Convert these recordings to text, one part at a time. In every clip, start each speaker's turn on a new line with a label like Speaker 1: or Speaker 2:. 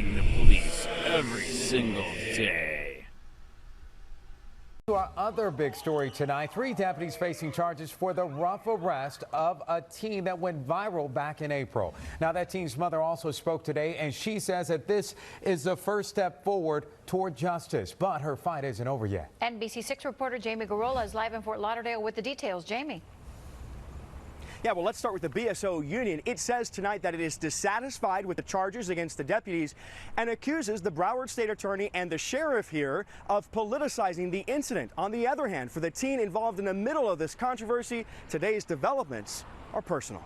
Speaker 1: facing the police every single day.
Speaker 2: Our other big story tonight, 3 deputies facing charges for the rough arrest of a teen that went viral back in April. Now, that teen's mother also spoke today, and she says that this is the first step forward toward justice. But her fight isn't over yet.
Speaker 3: NBC6 reporter Jamie Garola is live in Fort Lauderdale with the details. Jamie.
Speaker 4: Yeah, well, let's start with the BSO union. It says tonight that it is dissatisfied with the charges against the deputies and accuses the Broward State Attorney and the sheriff here of politicizing the incident. On the other hand, for the teen involved in the middle of this controversy, today's developments are personal.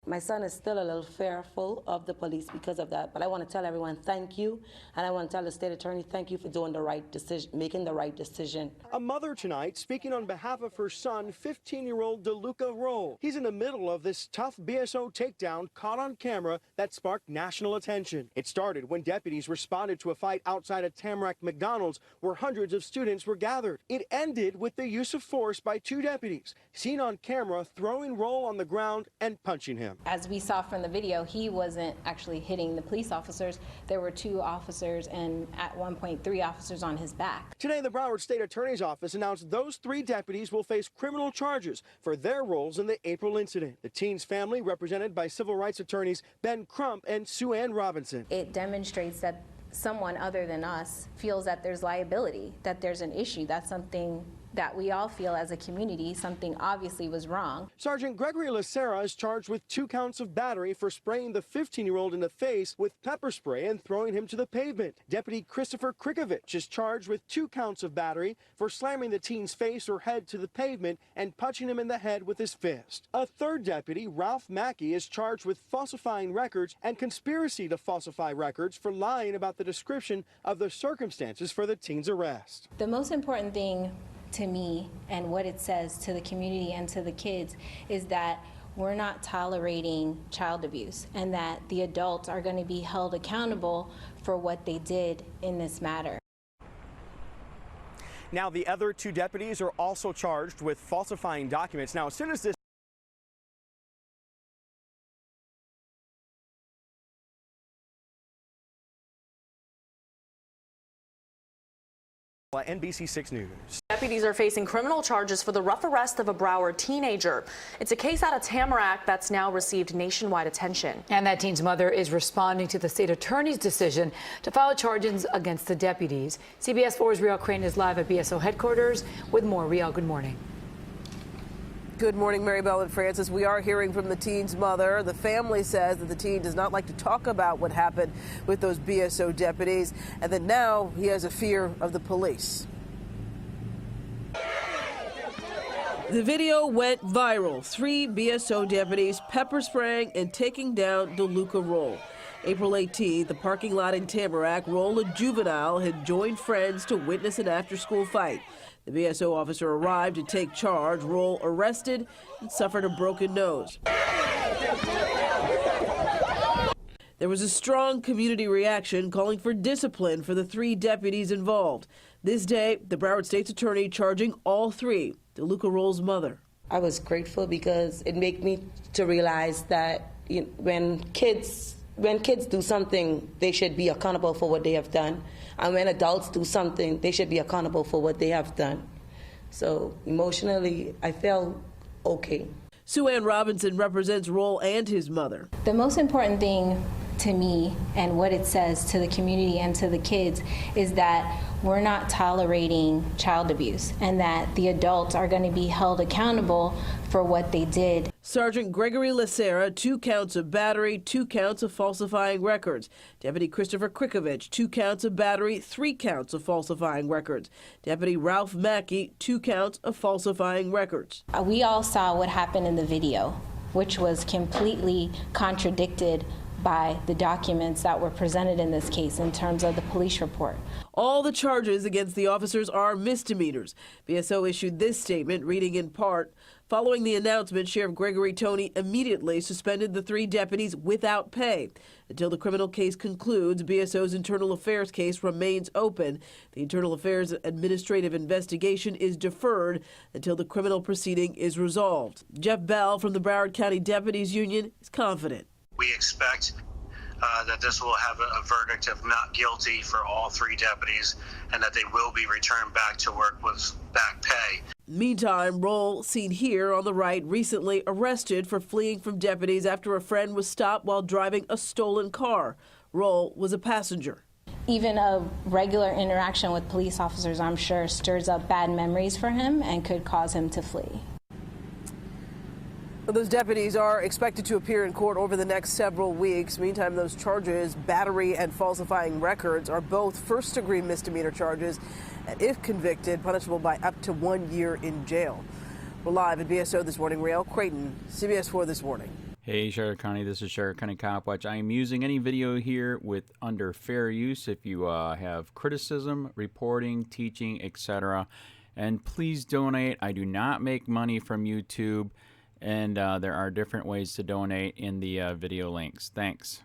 Speaker 5: My son is still a little fearful of the police because of that, but I want to tell everyone thank you, and I want to tell the state attorney thank you for doing the right decision, making the right decision.
Speaker 4: A mother tonight speaking on behalf of her son, 15-year-old DeLuca Rolle. He's in the middle of this tough BSO takedown caught on camera that sparked national attention. It started when deputies responded to a fight outside a Tamarack McDonald's where hundreds of students were gathered. It ended with the use of force by 2 deputies, seen on camera throwing Rolle on the ground and punching him.
Speaker 6: As we saw from the video, he wasn't actually hitting the police officers. There were 2 officers and at one point 3 officers on his back.
Speaker 4: Today, the Broward State Attorney's Office announced those 3 deputies will face criminal charges for their roles in the April incident. The teen's family, represented by civil rights attorneys Ben Crump and Sue Ann Robinson.
Speaker 6: It demonstrates that someone other than us feels that there's liability, that there's an issue. That's something that we all feel as a community. Something obviously was wrong.
Speaker 4: Sergeant Gregory Lacera is charged with 2 counts of battery for spraying the 15-year-old in the face with pepper spray and throwing him to the pavement. Deputy Christopher Krikovich is charged with 2 counts of battery for slamming the teen's face or head to the pavement and punching him in the head with his fist. A 3rd deputy, Ralph Mackey, is charged with falsifying records and conspiracy to falsify records for lying about the description of the circumstances for the teen's arrest.
Speaker 6: The most important thing to me and what it says to the community and to the kids is that we're not tolerating child abuse and that the adults are going to be held accountable for what they did in this matter.
Speaker 4: Now, the other 2 deputies are also charged with falsifying documents. Now, as soon as this NBC6 News.
Speaker 7: Deputies are facing criminal charges for the rough arrest of a Broward teenager. It's a case out of Tamarack that's now received nationwide attention.
Speaker 8: And that teen's mother is responding to the state attorney's decision to file charges against the deputies. CBS 4's Riel Crane is live at BSO headquarters with more. Riel, good morning.
Speaker 9: Good morning, Maribel and Francis. We are hearing from the teen's mother. The family says that the teen does not like to talk about what happened with those BSO deputies, and that now he has a fear of the police. The video went viral. 3 BSO deputies pepper spraying and taking down DeLuca Rolle. April 18th, the parking lot in Tamarack, Rolle, a juvenile, had joined friends to witness an after-school fight. The BSO officer arrived to take charge. Rolle arrested and suffered a broken nose. There was a strong community reaction calling for discipline for the 3 deputies involved. This day, the Broward State's attorney charging all 3, DeLuca Rolle's mother.
Speaker 5: I was grateful because it made me to realize that when kids do something, they should be accountable for what they have done. And when adults do something, they should be accountable for what they have done. So emotionally, I felt okay.
Speaker 9: Sue Ann Robinson represents Rolle and his mother.
Speaker 6: The most important thing to me and what it says to the community and to the kids is that we're not tolerating child abuse and that the adults are going to be held accountable for what they did.
Speaker 9: Sergeant Gregory Lacera, 2 counts of battery, 2 counts of falsifying records. Deputy Christopher Krikovich, 2 counts of battery, 3 counts of falsifying records. Deputy Ralph Mackey, 2 counts of falsifying records.
Speaker 6: We all saw what happened in the video, which was completely contradicted by the documents that were presented in this case in terms of the police report.
Speaker 9: All the charges against the officers are misdemeanors. BSO issued this statement, reading in part, following the announcement, Sheriff Gregory Toney immediately suspended the 3 deputies without pay. Until the criminal case concludes, BSO's internal affairs case remains open. The internal affairs administrative investigation is deferred until the criminal proceeding is resolved. Jeff Bell from the Broward County Deputies Union is confident.
Speaker 10: We expect that this will have a verdict of not guilty for all 3 deputies and that they will be returned back to work with back pay.
Speaker 9: Meantime, Roll, seen here on the right, recently arrested for fleeing from deputies after a friend was stopped while driving a stolen car. Roll was a passenger.
Speaker 6: Even a regular interaction with police officers, I'm sure, stirs up bad memories for him and could cause him to flee.
Speaker 9: Those deputies are expected to appear in court over the next several weeks. Meantime, those charges, battery and falsifying records, are both first-degree misdemeanor charges, and if convicted, punishable by up to 1 year in jail. We're live at BSO This Morning. Rael Creighton, CBS 4 This Morning.
Speaker 11: Hey, Sheriff County, this is Sheriff County COPWATCH. I am using any video here with under fair use if you have criticism, reporting, teaching, etc. And please donate. I do not make money from YouTube. And there are different ways to donate in the video links. Thanks.